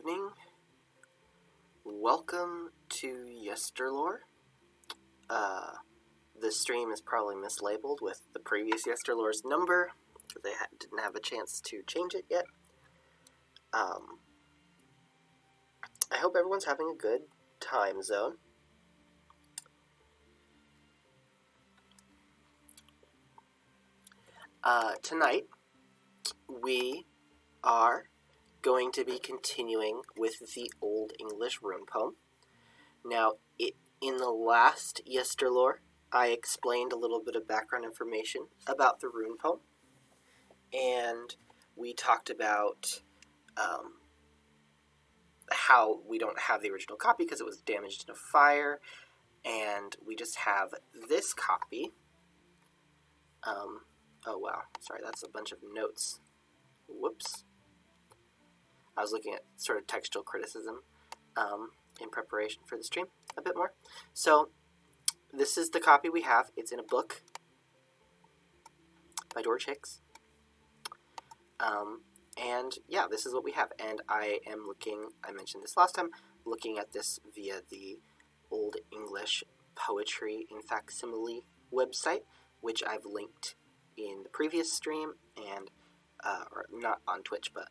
evening. Welcome to yesterlore. This stream is probably mislabeled with the previous yesterlore's number because they didn't have a chance to change it yet. I hope everyone's having a good time zone. Tonight, we are going to be continuing with the Old English rune poem. Now, in the last yesterlore, I explained a little bit of background information about the rune poem, and we talked about how we don't have the original copy because it was damaged in a fire, and we just have this copy. Oh wow, sorry, that's a bunch of notes. Whoops. I was looking at sort of textual criticism in preparation for the stream a bit more. So this is the copy we have. It's in a book by George Hicks. And yeah, this is what we have. And I am looking, I mentioned this last time, looking at this via the Old English Poetry in Facsimile website, which I've linked in the previous stream and, or not on Twitch, but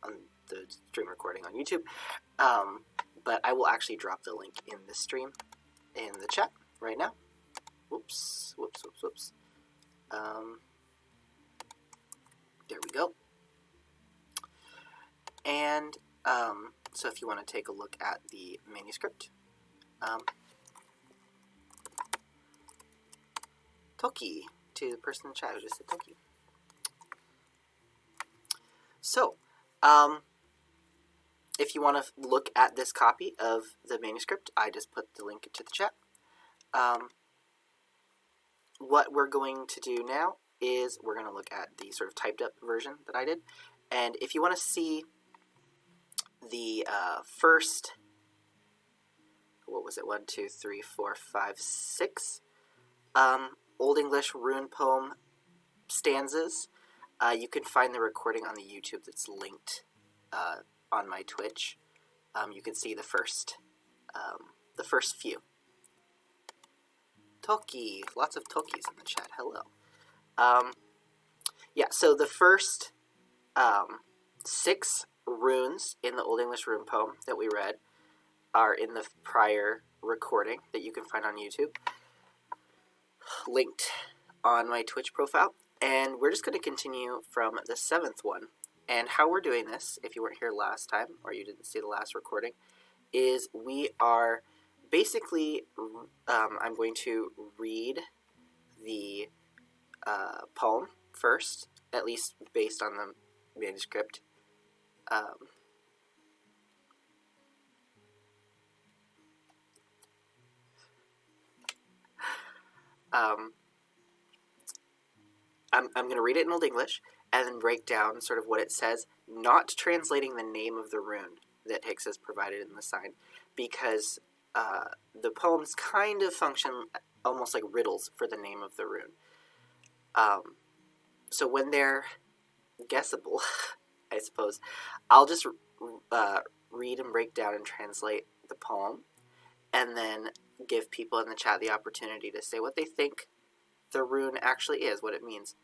on the stream recording on YouTube. But I will actually drop the link in the stream in the chat right now. Whoops. There we go. And so if you want to take a look at the manuscript, Toki, to the person in the chat who just said Toki. So, if you want to look at this copy of the manuscript, I just put the link into the chat. What we're going to do now is we're going to look at the sort of typed up version that I did. And if you want to see the first, what was it, 1, 2, 3, 4, 5, 6 Old English rune poem stanzas, you can find the recording on the YouTube that's linked on my Twitch. You can see the first few. Toki, lots of Tokis in the chat. Hello. Yeah, so the first 6 runes in the Old English rune poem that we read are in the prior recording that you can find on YouTube, linked on my Twitch profile. And we're just going to continue from the 7th one. And how we're doing this, if you weren't here last time or you didn't see the last recording, is we are basically, I'm going to read the poem first, at least based on the manuscript. I'm going to read it in Old English and then break down sort of what it says, not translating the name of the rune that Hicks has provided in the sign, because the poems kind of function almost like riddles for the name of the rune. So when they're guessable, I suppose, I'll just read and break down and translate the poem, and then give people in the chat the opportunity to say what they think the rune actually is, what it means.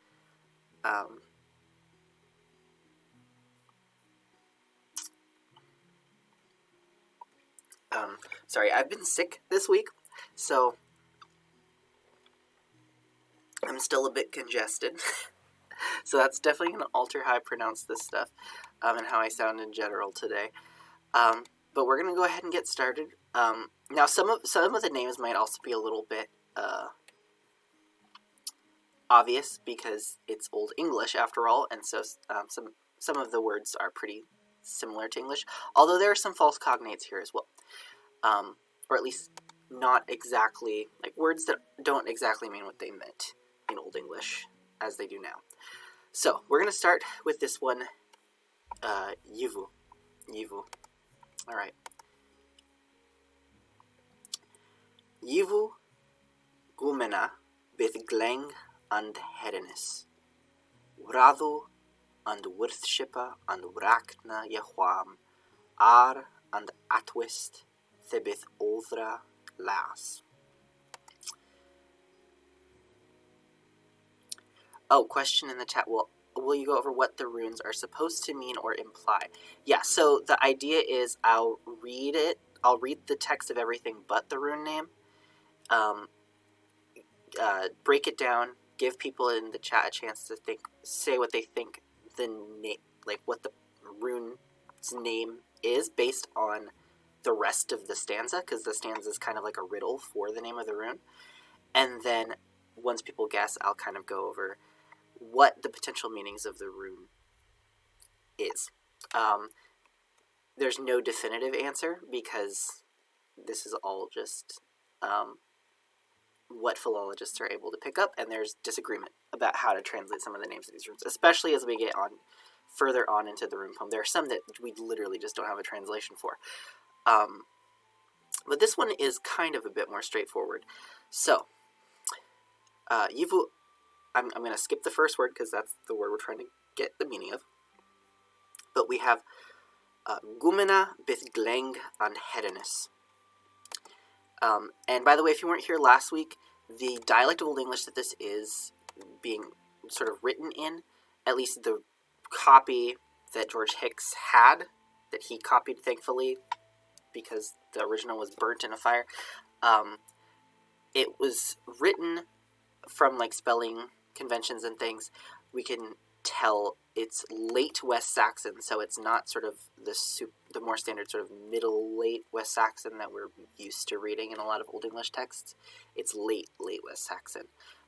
Sorry, I've been sick this week, so I'm still a bit congested. So that's definitely going to alter how I pronounce this stuff, and how I sound in general today. But we're going to go ahead and get started. Now, some of the names might also be a little bit obvious because it's Old English after all, and so some of the words are pretty similar to English, although there are some false cognates here as well, or at least not exactly, like words that don't exactly mean what they meant in Old English as they do now. So we're going to start with this one, gyfu. All right. Gyfu gumena beth gleng and herenis. Wradu and worthshipa and wrakna yahwam ar and atwist thibith othra las. Oh, question in the chat. Will you go over what the runes are supposed to mean or imply? Yeah, so the idea is I'll read it. I'll read the text of everything but the rune name. Break it down. Give people in the chat a chance to say what they think the name, like what the rune's name is based on the rest of the stanza, because the stanza is kind of like a riddle for the name of the rune. And then once people guess, I'll kind of go over what the potential meanings of the rune is. There's no definitive answer because this is all just what philologists are able to pick up, and there's disagreement about how to translate some of the names of these runes, especially as we get on further on into the rune poem. There are some that we literally just don't have a translation for. But this one is kind of a bit more straightforward. So, gyfu, I'm going to skip the first word because that's the word we're trying to get the meaning of. But we have gumena bith gleng an hedonis. And by the way, if you weren't here last week, the dialect of Old English that this is being sort of written in, at least the copy that George Hicks had, that he copied, thankfully, because the original was burnt in a fire, it was written from, like, spelling conventions and things. We can tell it's late West Saxon, so it's not sort of the more standard sort of middle late West Saxon that we're used to reading in a lot of Old English texts. It's late West Saxon.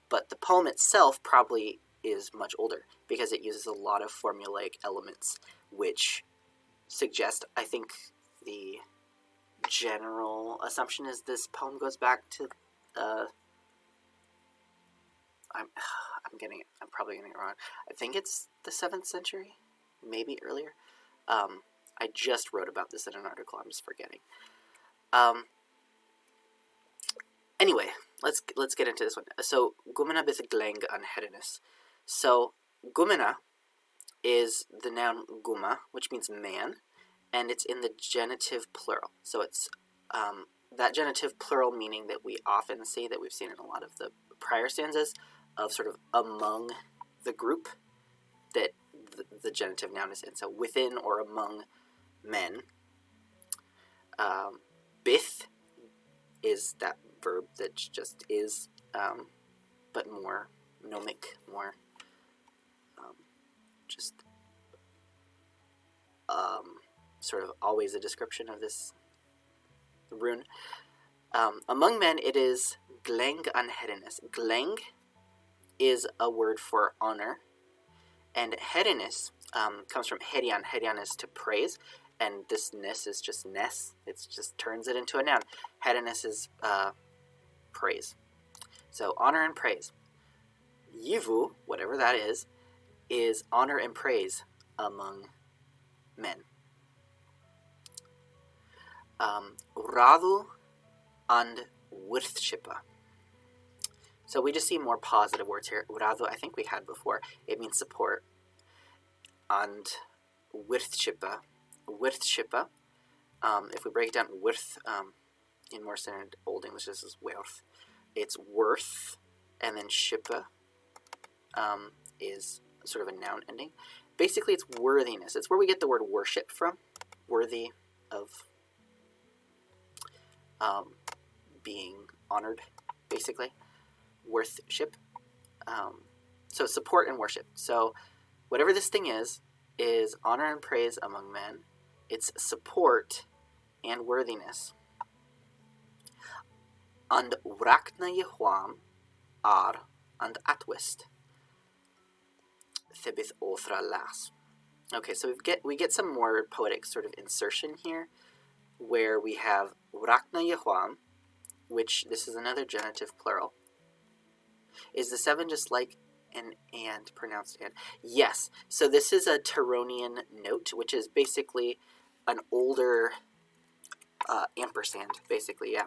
But the poem itself probably is much older because it uses a lot of formulaic elements, which suggest, I think, the general assumption is this poem goes back to I'm probably getting it wrong. I think it's the 7th century, maybe earlier. I just wrote about this in an article. I'm just forgetting. Anyway, let's get into this one. So, gumena bith gleng an hedonis. So, gumena is the noun guma, which means man, and it's in the genitive plural. So it's that genitive plural meaning that we often see, that we've seen in a lot of the prior stanzas, of sort of among the group that the genitive noun is in. So within or among men. Bith is that verb that just is, but more gnomic, more just sort of always a description of this rune. Among men, it is gleng an hedonis. Gleng is a word for honor, and hedonis comes from herian. Herian is to praise, and this ness is just ness. It just turns it into a noun. Hedonis is praise. So honor and praise. Gyfu, whatever that is honor and praise among men. Radu and wirthshipa. So we just see more positive words here. Radu, I think we had before. It means support. And wirthshipa. Wirthshipa. If we break it down, wirth, in more standard Old English, this is worth. It's worth, and then shippa is sort of a noun ending. Basically, it's worthiness. It's where we get the word worship from. Worthy of being honored, basically. Worthship. So support and worship. So whatever this thing is honor and praise among men. It's support and worthiness. And wrakna yehwam ar and atwist. Thibith othra las. Okay, so we get some more poetic sort of insertion here, where we have wrakna yehwam, which this is another genitive plural. Is the 7 just like an and, pronounced and? Yes. So this is a Tironian note, which is basically an older ampersand, basically, yeah.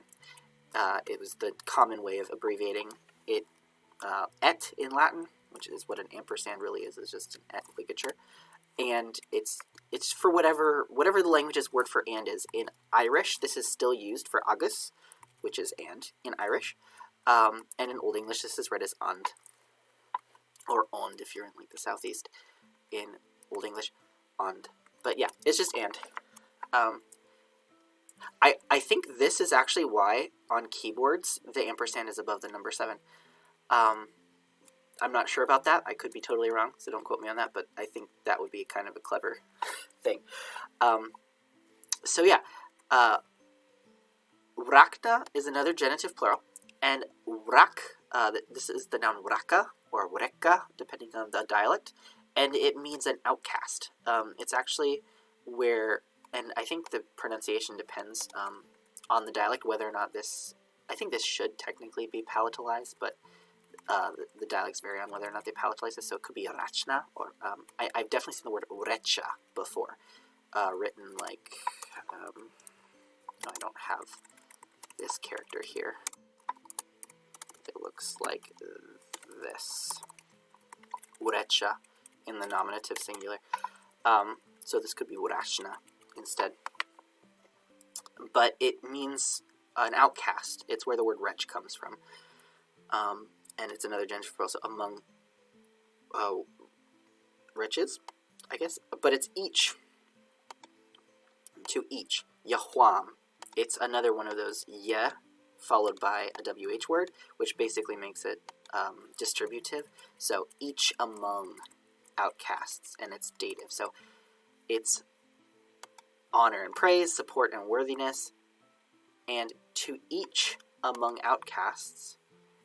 It was the common way of abbreviating it. Et in Latin which is what an ampersand really is just an ligature. And it's for whatever the language's word for and is. In Irish, this is still used for agus, which is and in Irish. And in Old English, this is read as and, or ond if you're in like the southeast. In Old English, and. But yeah, it's just and. I think this is actually why on keyboards the ampersand is above the number 7. I'm not sure about that. I could be totally wrong, so don't quote me on that, but I think that would be kind of a clever thing. So yeah, wrakna is another genitive plural, and wrak, this is the noun wraka or wreka, depending on the dialect, and it means an outcast. It's actually where, and I think the pronunciation depends on the dialect, whether or not this, I think this should technically be palatalized, but the dialects vary on whether or not they palatalize this, so it could be rachna, or I've definitely seen the word urecha before, written like, no, I don't have this character here. It looks like this, urecha, in the nominative singular. So this could be urachna instead. But it means an outcast. It's where the word wretch comes from. And it's another genitive plural, so among wretches, I guess. But it's each. To each. Yahwam. It's another one of those ye followed by a WH word, which basically makes it distributive. So each among outcasts, and it's dative. So it's honor and praise, support and worthiness, and to each among outcasts.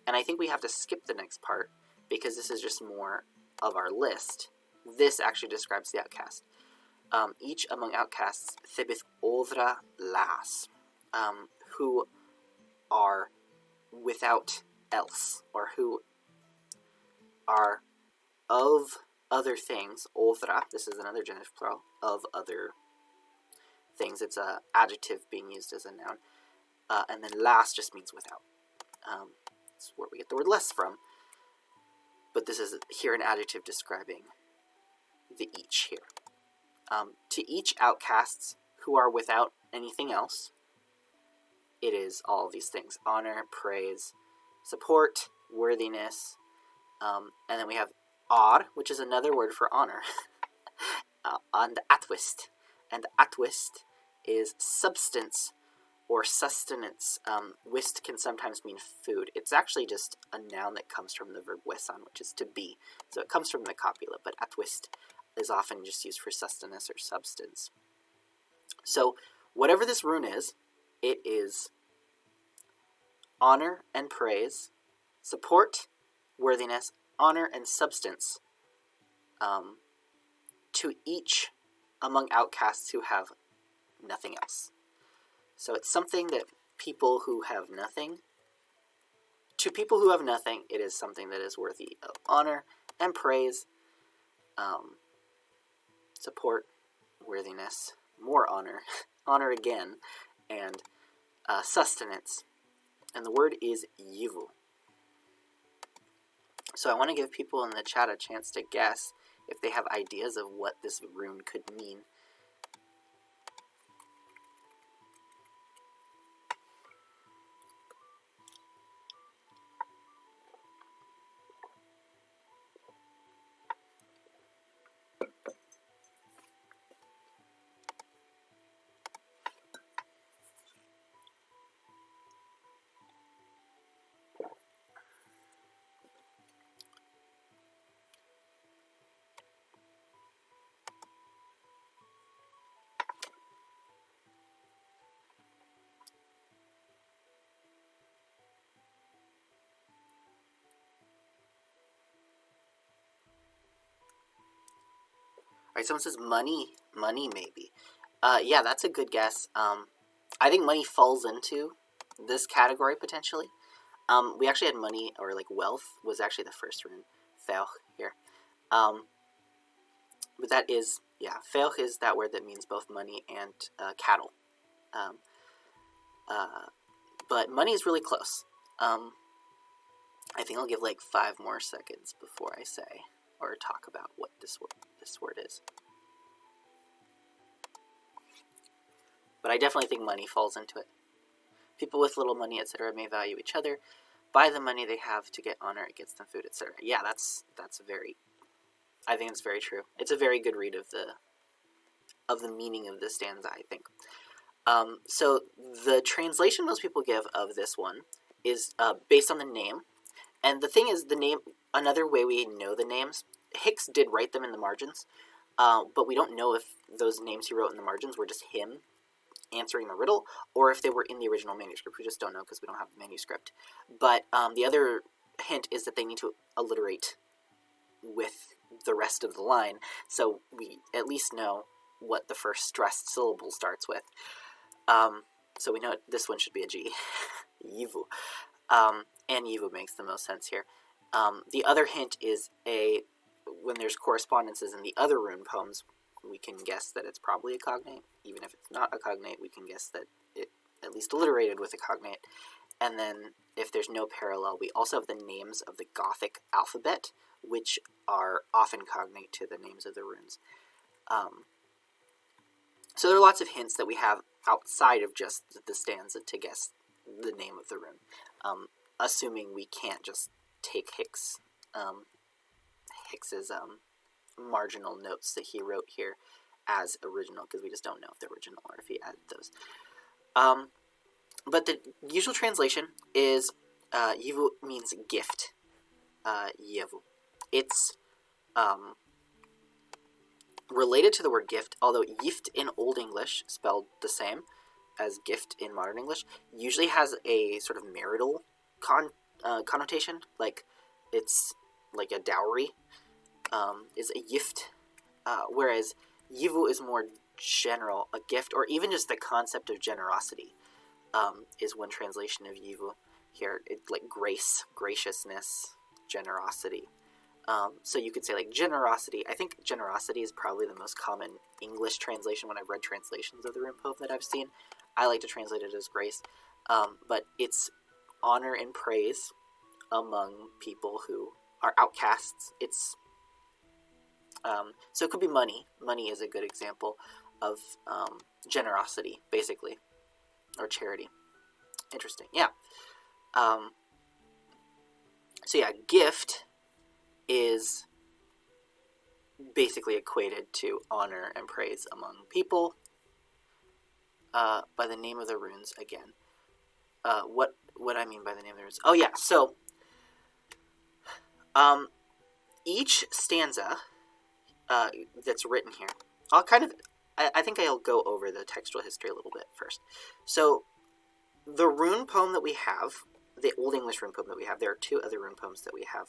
And I think we have to skip the next part because this is just more of our list. This actually describes the outcast. Each among outcasts, thibith ovra las, who are without else, or who are of other things. Ovra, this is another genitive plural, of other things. It's an adjective being used as a noun. And then las just means without. That's where we get the word less from. But this is here an adjective describing the each here. To each outcasts who are without anything else, it is all of these things. Honor, praise, support, worthiness. And then we have ar, which is another word for honor. And atwist. And atwist is substance or sustenance. Wist can sometimes mean food. It's actually just a noun that comes from the verb wisan, which is to be. So it comes from the copula, but atwist is often just used for sustenance or substance. So whatever this rune is, it is honor and praise, support, worthiness, honor, and substance to each among outcasts who have nothing else. So it's something that people who have nothing, to people who have nothing, it is something that is worthy of honor and praise, support, worthiness, more honor, honor again, and sustenance. And the word is yivu. So I want to give people in the chat a chance to guess if they have ideas of what this rune could mean. Alright, someone says money. Money, maybe. Yeah, that's a good guess. I think money falls into this category, potentially. We actually had money, or like wealth, was actually the first rune. Feoch here. But that is, yeah, feoch is that word that means both money and cattle. But money is really close. I think I'll give like 5 more seconds before I say or talk about what this word is. But I definitely think money falls into it. People with little money, etc., may value each other. Buy the money they have to get honor. It gets them food, etc. Yeah, that's very. I think it's very true. It's a very good read of the meaning of the stanza, I think. So the translation most people give of this one is based on the name. And the thing is, the name, another way we know the names, Hicks did write them in the margins, but we don't know if those names he wrote in the margins were just him answering the riddle, or if they were in the original manuscript. We just don't know because we don't have the manuscript. But the other hint is that they need to alliterate with the rest of the line, so we at least know what the first stressed syllable starts with. So we know this one should be a G. Yivu. And Yivu makes the most sense here. The other hint is when there's correspondences in the other rune poems, we can guess that it's probably a cognate. Even if it's not a cognate, we can guess that it at least alliterated with a cognate. And then if there's no parallel, we also have the names of the Gothic alphabet, which are often cognate to the names of the runes. So there are lots of hints that we have outside of just the stanza to guess the name of the rune, assuming we can't just take Hicks's marginal notes that he wrote here as original, because we just don't know if they're original or if he added those. But the usual translation is Yivu means gift. Yevu. It's related to the word gift, although yift in Old English, spelled the same as gift in modern English, usually has a sort of marital connotation, like it's like a dowry, is a yift, whereas yivu is more general, a gift, or even just the concept of generosity, is one translation of yivu here, like grace, graciousness, generosity. So you could say like generosity. I think generosity is probably the most common English translation when I've read translations of the rune poem that I've seen. I like to translate it as grace, but it's honor and praise among people who are outcasts. It's so it could be money. Money is a good example of generosity, basically, or charity. Interesting, yeah. So yeah, gift is basically equated to honor and praise among people by the name of the runes again. What I mean by the name of the runes? Oh yeah, so each stanza that's written here, I think I'll go over the textual history a little bit first. So the rune poem that we have, the Old English rune poem that we have, there are two other rune poems that we have,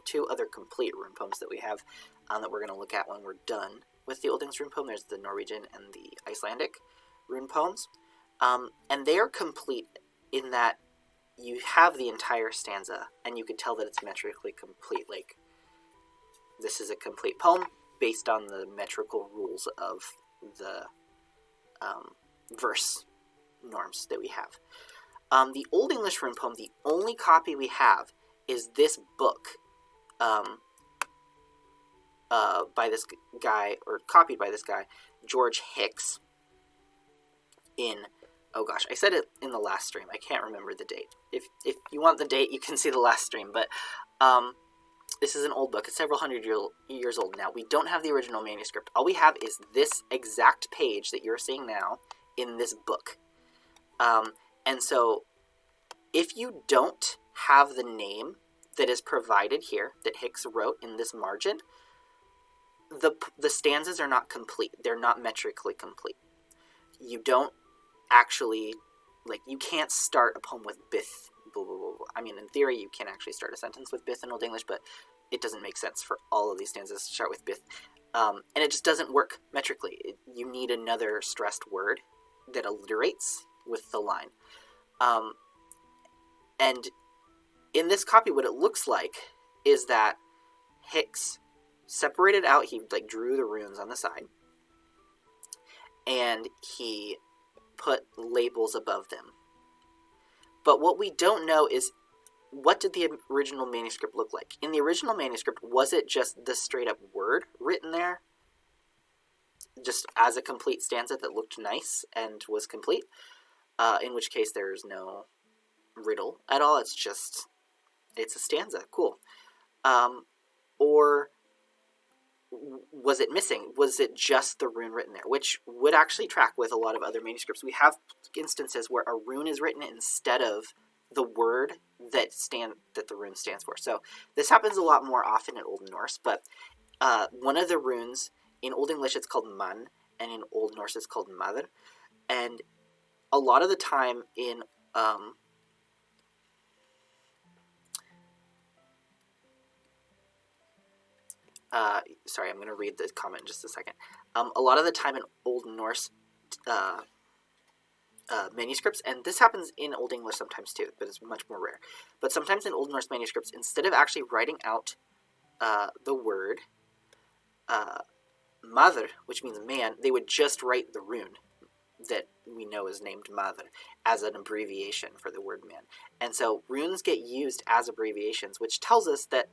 two other complete rune poems that we have that we're going to look at when we're done with the Old English rune poem. There's the Norwegian and the Icelandic rune poems, and they are complete in that you have the entire stanza, and you can tell that it's metrically complete. Like, this is a complete poem based on the metrical rules of the verse norms that we have. The Old English rune poem, the only copy we have is this book, by this guy, or copied by this guy, George Hicks, in, oh gosh, I said it in the last stream, I can't remember the date. If you want the date, you can see the last stream, but this is an old book. It's several hundred years old now. We don't have the original manuscript. All we have is this exact page that you're seeing now in this book. And so, if you don't have the name that is provided here, that Hicks wrote in this margin, the stanzas are not complete. They're not metrically complete. You don't actually, like, you can't start a poem with bith, blah, blah, blah, blah. I mean, in theory, you can actually start a sentence with bith in Old English, but it doesn't make sense for all of these stanzas to start with bith. And it just doesn't work metrically. You need another stressed word that alliterates with the line. And in this copy, what it looks like is that Hicks separated out, he like drew the runes on the side, and he put labels above them. But what we don't know is what did the original manuscript look like? In the original manuscript, was it just the straight up word written there, just as a complete stanza that looked nice and was complete? In which case there's no riddle at all. It's a stanza. Cool. Or was it missing? Was it just the rune written there? Which would actually track with a lot of other manuscripts. We have instances where a rune is written instead of the word that the rune stands for. So this happens a lot more often in Old Norse, but one of the runes, in Old English it's called man, and in Old Norse it's called maður. And a lot of the time in sorry, I'm going to read the comment in just a second. A lot of the time in Old Norse manuscripts, and this happens in Old English sometimes too, but it's much more rare. But sometimes in Old Norse manuscripts, instead of actually writing out the word maður, which means man, they would just write the rune that we know is named maður as an abbreviation for the word man. And so runes get used as abbreviations, which tells us that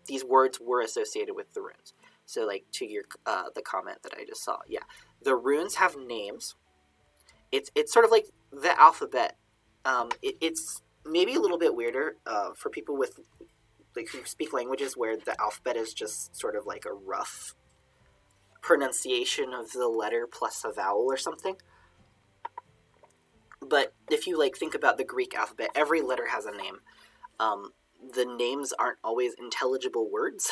these words were associated with the runes. So, like, to your the comment that I just saw, yeah, the runes have names. It's sort of like the alphabet. It's maybe a little bit weirder for people with who speak languages where the alphabet is just sort of like a rough pronunciation of the letter plus a vowel or something. But if you think about the Greek alphabet, every letter has a name. The names aren't always intelligible words.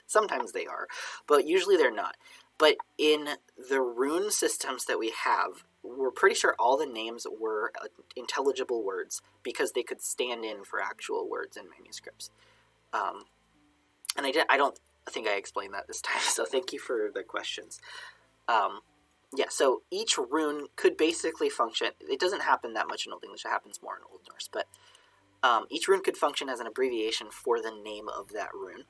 Sometimes they are, but usually they're not. But in the rune systems that we have, we're pretty sure all the names were intelligible words because they could stand in for actual words in manuscripts. And I don't think I explained that this time, so thank you for the questions. Yeah, so each rune could basically function. It doesn't happen that much in Old English. It happens more in Old Norse, but each rune could function as an abbreviation for the name of that rune.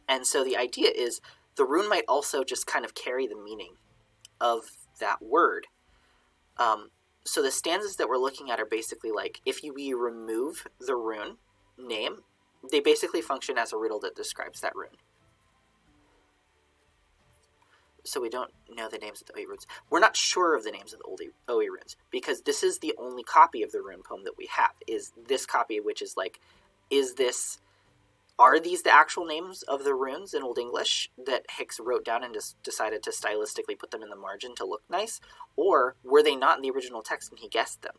And so the idea is the rune might also just kind of carry the meaning of that word. So the stanzas that we're looking at are basically like, if we remove the rune name, they basically function as a riddle that describes that rune. So we don't know the names of the OE runes. We're not sure of the names of the OE runes because this is the only copy of the rune poem that we have, is this copy, which is like, are these the actual names of the runes in Old English that Hicks wrote down and just decided to stylistically put them in the margin to look nice? Or were they not in the original text and he guessed them?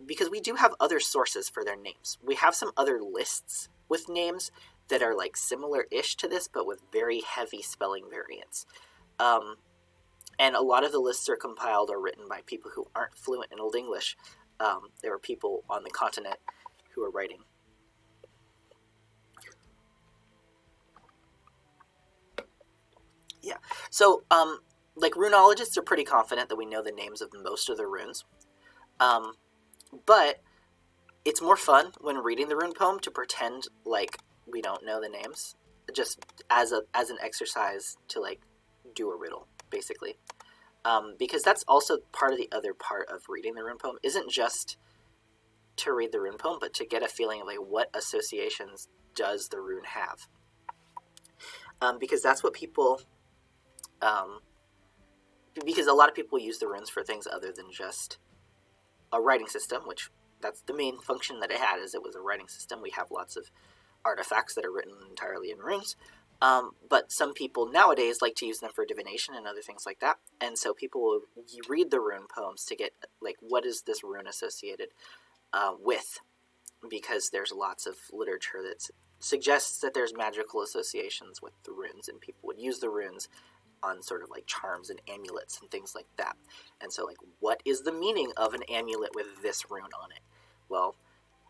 Because we do have other sources for their names. We have some other lists with names that are like similar-ish to this, but with very heavy spelling variants. And a lot of the lists are compiled or written by people who aren't fluent in Old English. There are people on the continent who are writing. Yeah, so runologists are pretty confident that we know the names of most of the runes. But it's more fun when reading the rune poem to pretend like we don't know the names, just as an exercise to do a riddle, basically. Because that's also part of the other part of reading the rune poem, isn't just to read the rune poem, but to get a feeling of what associations does the rune have. Because that's what people... because a lot of people use the runes for things other than just a writing system, which that's the main function that it had, is it was a writing system. We have lots of artifacts that are written entirely in runes. But some people nowadays like to use them for divination and other things like that. And so people will read the rune poems to get, what is this rune associated with? Because there's lots of literature that suggests that there's magical associations with the runes, and people would use the runes on sort of charms and amulets and things like that. And so what is the meaning of an amulet with this rune on it? Well,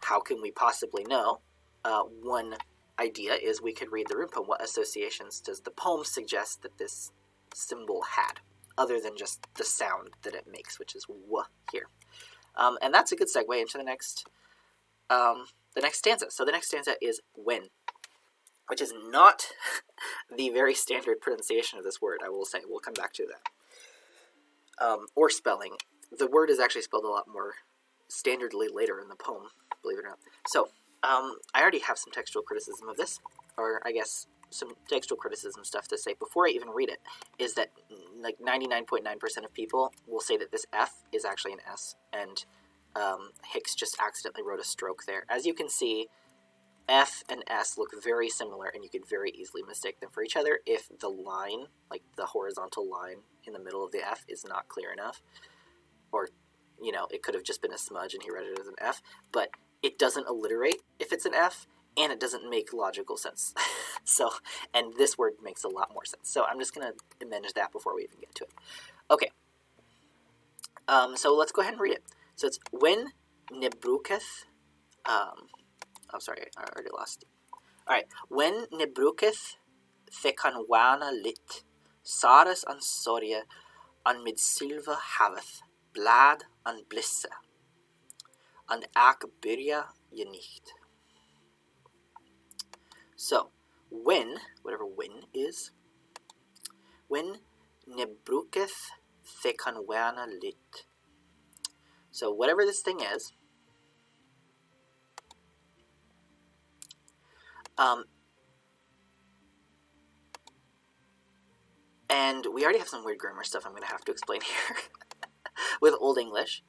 how can we possibly know? One idea is we could read the rune poem. What associations does the poem suggest that this symbol had, other than just the sound that it makes, which is "w" here? And that's a good segue into the next stanza. So the next stanza is "when," which is not the very standard pronunciation of this word, I will say. We'll come back to that. Or spelling. The word is actually spelled a lot more standardly later in the poem, believe it or not. So, I already have some textual criticism of this, or I guess some textual criticism stuff to say before I even read it, is that like 99.9% of people will say that this F is actually an S, and Hicks just accidentally wrote a stroke there. As you can see, F and S look very similar, and you could very easily mistake them for each other if the line, like the horizontal line in the middle of the F, is not clear enough. Or, you know, it could have just been a smudge and he read it as an F, but it doesn't alliterate if it's an F, and it doesn't make logical sense. So, and this word makes a lot more sense. So I'm just going to amend that before we even get to it. Okay. So let's go ahead and read it. So it's when nebruketh, oh, sorry, I already lost it. All right. When nebruketh thekanwana lit, saras an soria an mid silva haveth, blad an blisse, an ak byrja je nicht. So, when, whatever when is, when nebruketh thekanwana lit. So whatever this thing is, and we already have some weird grammar stuff I'm going to have to explain here with Old English.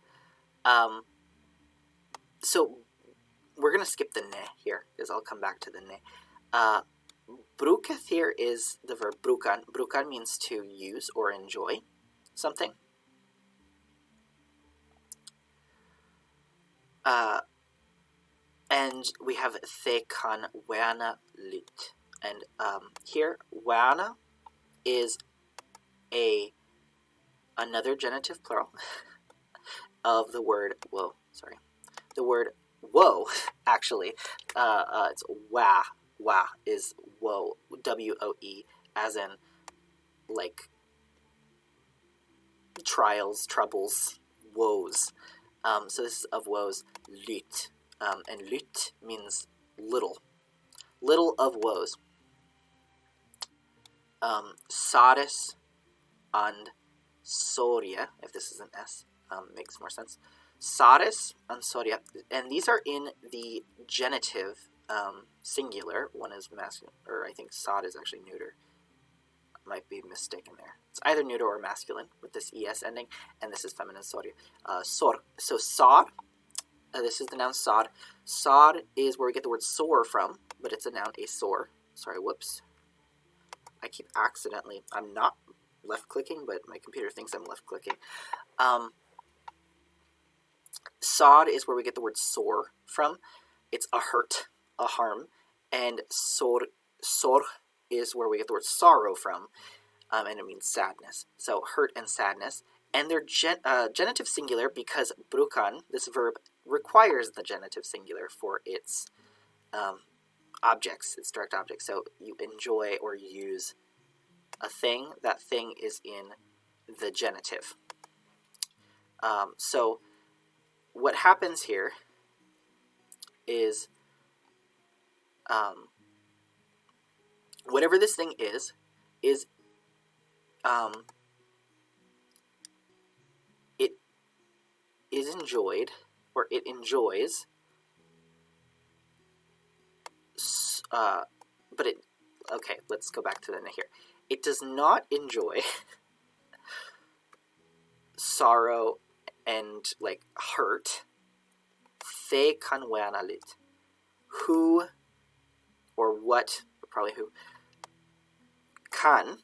So we're going to skip the ne here, because I'll come back to the ne. Bruketh here is the verb brukan. Brukan means to use or enjoy something. And we have thekan wana lit. And here, wana is another genitive plural of the word whoa. Sorry, the word whoa. Actually, it's wa. Wa is woe. WOE, as in like trials, troubles, woes. So this is of woes. Lut, and lut means little, little of woes. Saris and Soria, if this is an S, makes more sense. Saris and Soria, and these are in the genitive singular. One is masculine, or I think Sod is actually neuter. Might be mistaken there. It's either neuter or masculine with this es ending, and this is feminine Soria. Sor. So sod, this is the noun sod. Sod is where we get the word sore from, but it's a noun, a sore. Sorry, whoops. I keep accidentally, I'm not left-clicking, but my computer thinks I'm left-clicking. Sod is where we get the word sore from. It's a hurt, a harm. And sor is where we get the word sorrow from, and it means sadness. So hurt and sadness. And they're genitive singular because brukan, this verb, requires the genitive singular for its objects, its direct objects. So you enjoy or use a thing, that thing is in the genitive. So what happens here is whatever this thing is it is enjoyed, or it enjoys, but it, okay, let's go back to the here. It does not enjoy sorrow and, like, hurt. Fe kanwanalit. Who, or what, or probably who, kan,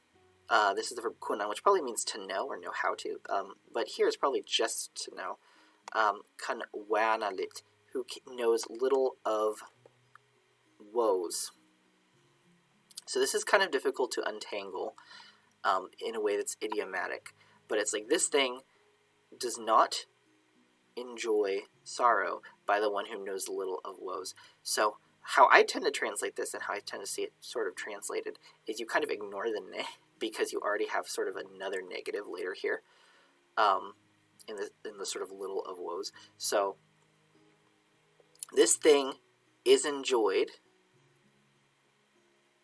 this is the verb kuna, which probably means to know or know how to, but here is probably just to know. Kanwanalit, who knows little of woes. So this is kind of difficult to untangle in a way that's idiomatic, but it's like this thing does not enjoy sorrow by the one who knows little of woes. So how I tend to translate this, and how I tend to see it sort of translated, is you kind of ignore the ne, because you already have sort of another negative later here, in the sort of little of woes. So this thing is enjoyed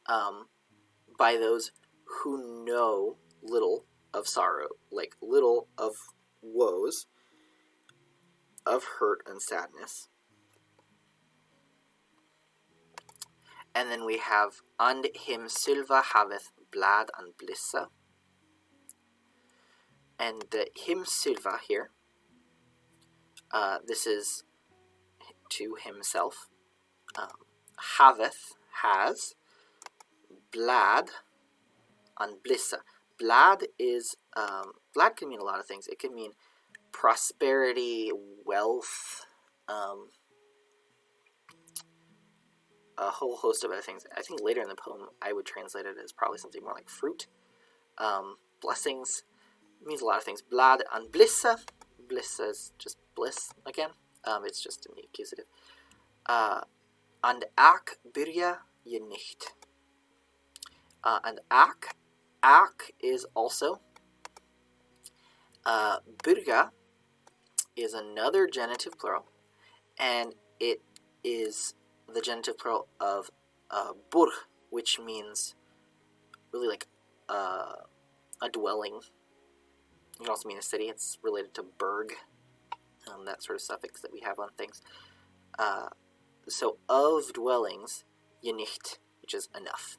by those who know little of sorrow, like little of woes, of hurt and sadness. And then we have And him sylva haveth blad and blissa. And the him sylva here, this is to himself. Haveth, has, blad, and blissa. Blad is, blad can mean a lot of things. It can mean prosperity, wealth, a whole host of other things. I think later in the poem I would translate it as probably something more like fruit. Blessings, it means a lot of things. Blad and blissa. Blissa is just bliss again. It's just in the accusative. And ak byrja je nicht. And ak is also. Byrja is another genitive plural, and it is the genitive plural of burg, which means really like a dwelling. It can also mean a city. It's related to berg, that sort of suffix that we have on things. So of dwellings, je nicht, which is enough.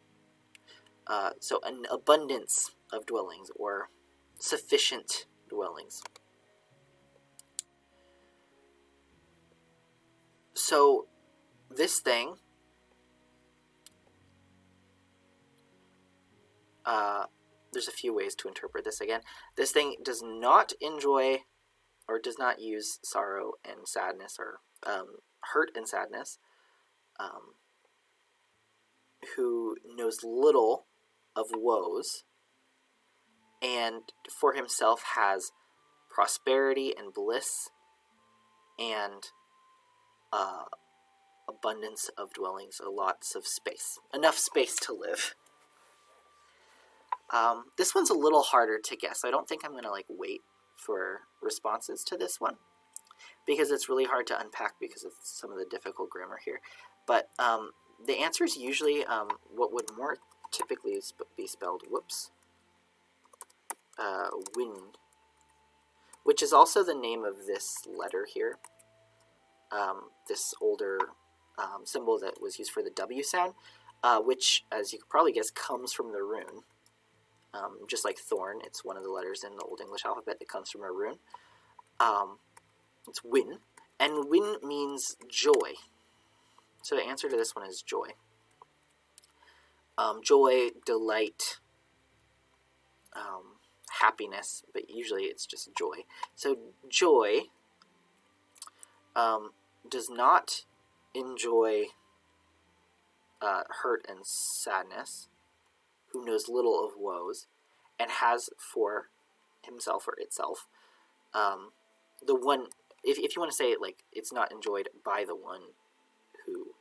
So an abundance of dwellings, or sufficient dwellings. So this thing, there's a few ways to interpret this again. This thing does not enjoy or does not use sorrow and sadness, or hurt and sadness, who knows little of woes, and for himself has prosperity and bliss and abundance of dwellings, lots of space, enough space to live. This one's a little harder to guess. I don't think I'm going to wait for responses to this one, because it's really hard to unpack because of some of the difficult grammar here. But the answer is usually what would more typically be spelled, wind, which is also the name of this letter here, this older symbol that was used for the W sound, which, as you could probably guess, comes from the rune. Just like thorn, it's one of the letters in the Old English alphabet that comes from a rune. It's win, and win means joy. So the answer to this one is joy. Joy, delight, happiness, but usually it's just joy. So joy does not enjoy hurt and sadness, who knows little of woes, and has for himself or itself the one, if you want to say it it's not enjoyed by the one who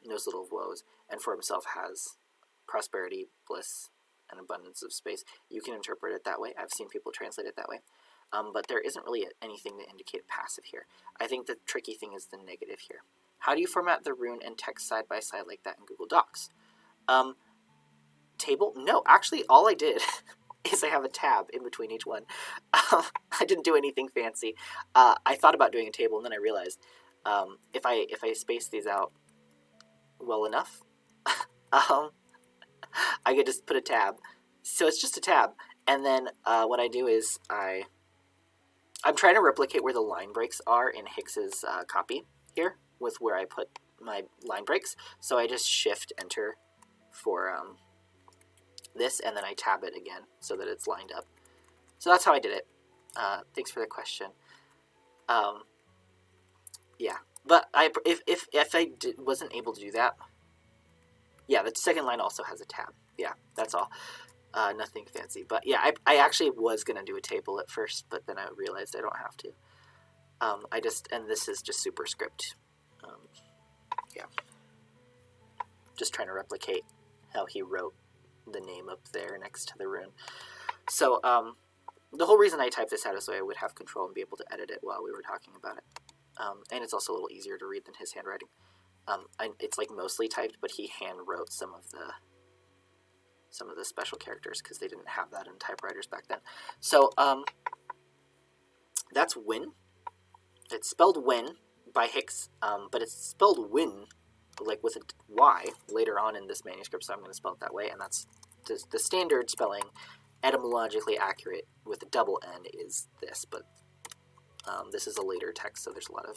knows little of woes, and for himself has prosperity, bliss, and abundance of space, you can interpret it that way. I've seen people translate it that way. But there isn't really anything to indicate passive here. I think the tricky thing is the negative here. How do you format the rune and text side by side like that in Google Docs? Table? No, actually all I did is I have a tab in between each one. I didn't do anything fancy. I thought about doing a table, and then I realized if I space these out well enough, I could just put a tab. So it's just a tab, and then what I do is I'm trying to replicate where the line breaks are in Hicks's copy here with where I put my line breaks. So I just shift enter for this, and then I tab it again so that it's lined up. So that's how I did it. Thanks for the question. Yeah, but if I wasn't able to do that, yeah, the second line also has a tab. Yeah, that's all. Nothing fancy. But yeah, I actually was going to do a table at first, but then I realized I don't have to. And this is just superscript. Yeah. Just trying to replicate how he wrote the name up there next to the rune. So, the whole reason I typed this out is so I would have control and be able to edit it while we were talking about it. And it's also a little easier to read than his handwriting. It's mostly typed, but he hand wrote some of the special characters because they didn't have that in typewriters back then. So that's win. It's spelled win by Hicks, but it's spelled win like with a Y later on in this manuscript, so I'm going to spell it that way, and that's the standard spelling, etymologically accurate with a double N is this, but this is a later text, so there's a lot of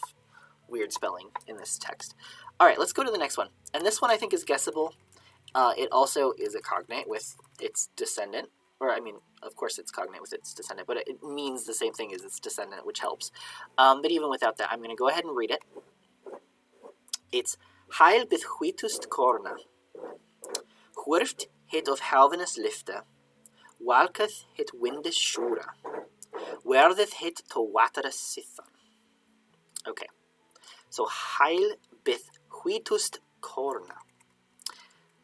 weird spelling in this text. All right, let's go to the next one, and this one I think is guessable. It also is a cognate with its descendant, or I mean, of course it's cognate with its descendant, but it means the same thing as its descendant, which helps. But even without that, I'm going to go ahead and read it. It's Heil behuitust corna, Hvurft hit of halvenes lifte, Walketh hit windes shura, Werdeth hit to watera sithan. Okay, so Heil behuitust corna.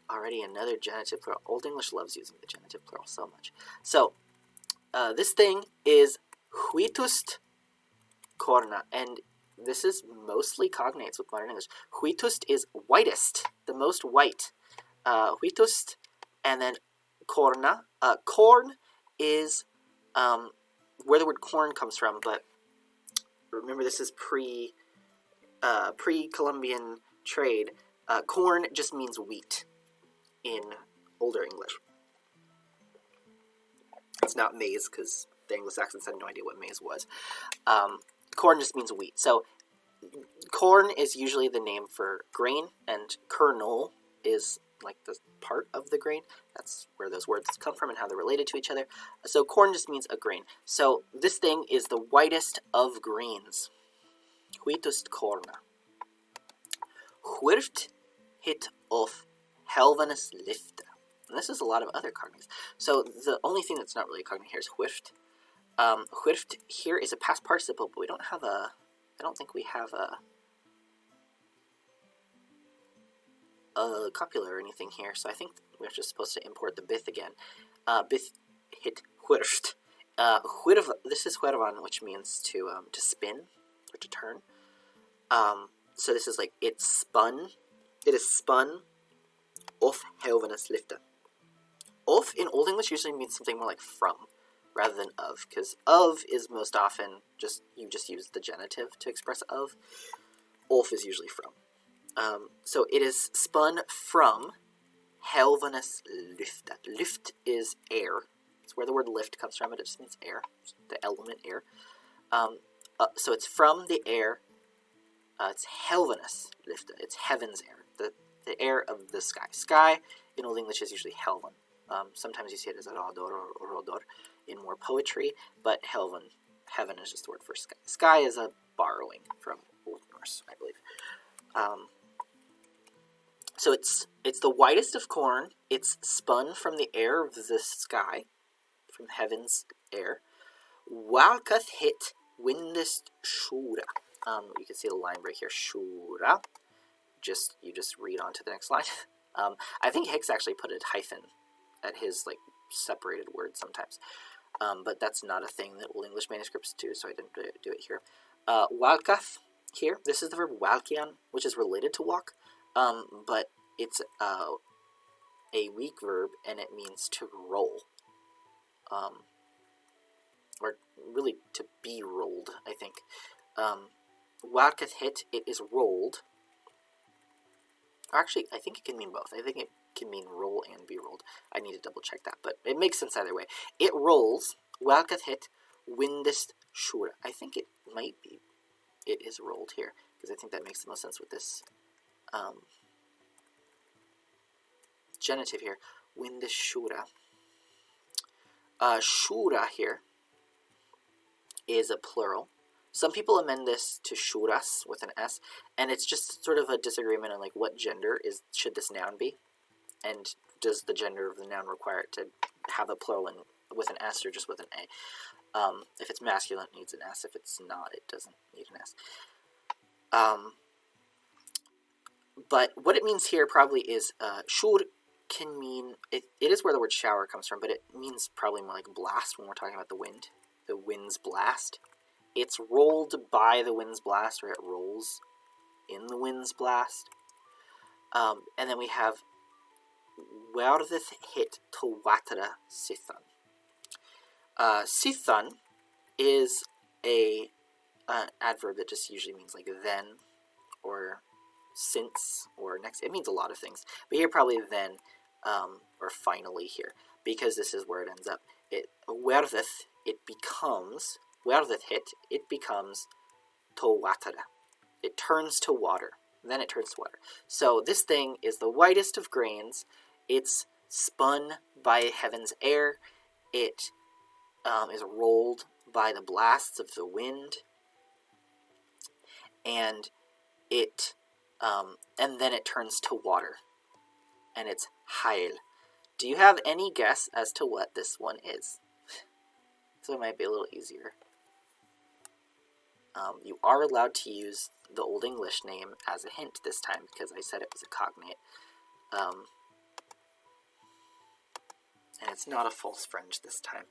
Already another genitive plural. Old English loves using the genitive plural so much. So, this thing is huitust corna, and this is mostly cognates with modern English. Huitust is whitest, the most white. Huitust, and then corna. Corn is where the word corn comes from, but remember this is pre-Columbian trade. Corn just means wheat in older English. It's not maize, because the Anglo-Saxons had no idea what maize was. Corn just means wheat. So corn is usually the name for grain, and kernel is like the part of the grain. That's where those words come from and how they're related to each other. So corn just means a grain. So this thing is the whitest of greens. Huitust corna. Hvurft hit of halvenes lifte. And this is a lot of other cognates. So the only thing that's not really a cognate here is hvurft. Hvurft here is a past participle, but we don't have a... I don't think we have a copula or anything here, so I think we're just supposed to import the bith again. Bith hit hvurft. This is hvurvan, which means to spin or to turn. So this is like it's spun. It is spun of halvenes lifte. Of in Old English usually means something more like from, rather than of, because of is most often you just use the genitive to express of. Of is usually from. So it is spun from halvenes lifte. Lift is air. It's where the word lift comes from, but it just means air, the element air. So it's from the air. It's halvenes lifte. It's heaven's air, the air of the sky. Sky in Old English is usually helven. Sometimes you see it as a rador or rodor in more poetry, but heaven is just the word for sky. Sky is a borrowing from Old Norse, I believe. So it's the whitest of corn. It's spun from the air of the sky, from heaven's air. Walketh hit windest shura. You can see the line right here, shura. You just read on to the next line. I think Hicks actually put a hyphen at his like separated word sometimes, but that's not a thing that Old English manuscripts do, so I didn't do it here. Walkath here. This is the verb walkian, which is related to walk, but it's a weak verb and it means to roll, or really to be rolled. I think. Walkath hit. It is rolled. Actually, I think it can mean both. I think it can mean roll and be rolled. I need to double check that, but it makes sense either way. It rolls. Walketh hit windest shura. I think it might be. It is rolled here because I think that makes the most sense with this genitive here. Windest shura. Shura here is a plural. Some people amend this to shuras with an S, and it's just sort of a disagreement on like what gender should this noun be, and does the gender of the noun require it to have a plural with an S or just with an A? If it's masculine, it needs an S. If it's not, it doesn't need an S. But what it means here probably is shur can mean it is where the word shower comes from, but it means probably more like blast when we're talking about the wind, the wind's blast. It's rolled by the wind's blast, or it rolls in the wind's blast. And then we have Werdeth hit to watera sithan. Sithan is an adverb that just usually means like then, or since or next. It means a lot of things. But here probably then, or finally here, because this is where it ends up. Werddith, it becomes, werddith hit, it becomes to watara. It turns to water. Then it turns to water. So this thing is the whitest of grains. It's spun by heaven's air. It is rolled by the blasts of the wind. And then it turns to water. And it's hail. Do you have any guess as to what this one is? So it might be a little easier. You are allowed to use the Old English name as a hint this time because I said it was a cognate. And it's not a false friend this time.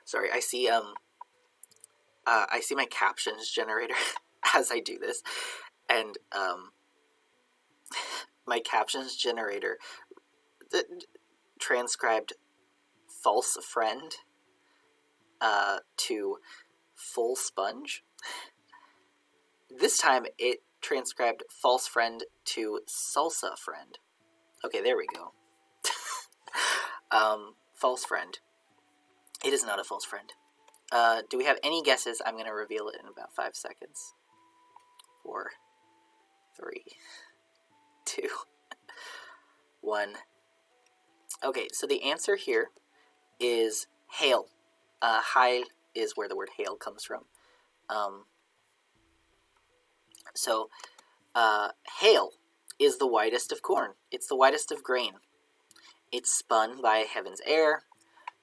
Sorry, I see my captions generator as I do this, and my captions generator transcribed false friend to full sponge. This time it transcribed false friend to salsa friend. Okay, there we go. False friend. It is not a false friend. Do we have any guesses? I'm going to reveal it in about 5 seconds. 4, 3, 2, 1. Okay, so the answer here is hail. Hail is where the word hail comes from. Hail is the whitest of corn. It's the whitest of grain. It's spun by heaven's air.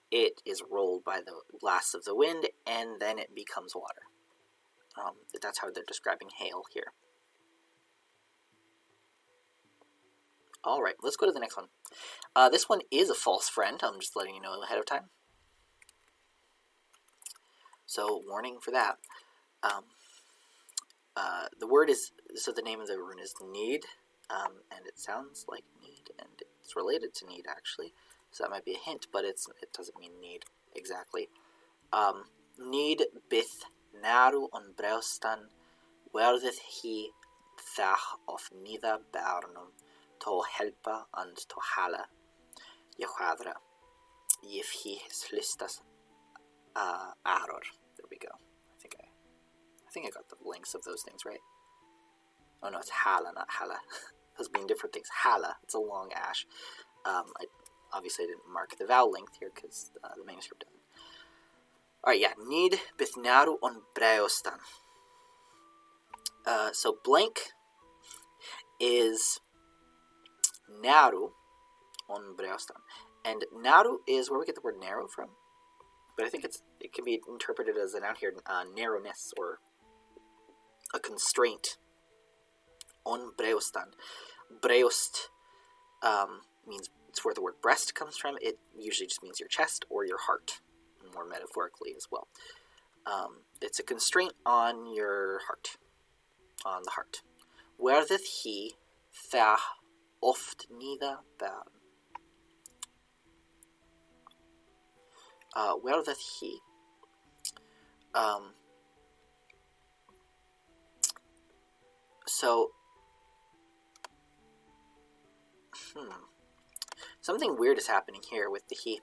It is rolled by the blasts of the wind, and then it becomes water. That's how they're describing hail here. All right, let's go to the next one. This one is a false friend. I'm just letting you know ahead of time. So, warning for that. The word is, so the name of the rune is need, and it sounds like need, and it's related to need, actually. So that might be a hint, but it doesn't mean need exactly. Need bith naru on breustan, werddith he thach of nida barnum, to helpa and to hala, jehadra, if he hlistas aror. There we go. I think I got the lengths of those things right. Oh no, it's hala, not hala. Those mean different things. Hala, it's a long ash. Obviously, I didn't mark the vowel length here because the manuscript doesn't. Alright, yeah. Need bithnaru on breustan. So blank is naru on breustan. And naru is where we get the word narrow from. But I think it can be interpreted as a noun here, narrowness or a constraint. On breustan. Breust means, it's where the word breast comes from. It usually just means your chest or your heart, more metaphorically as well. It's a constraint on your heart, on the heart. Werddith he thach oft nida barn. Werddith he. Something weird is happening here with the he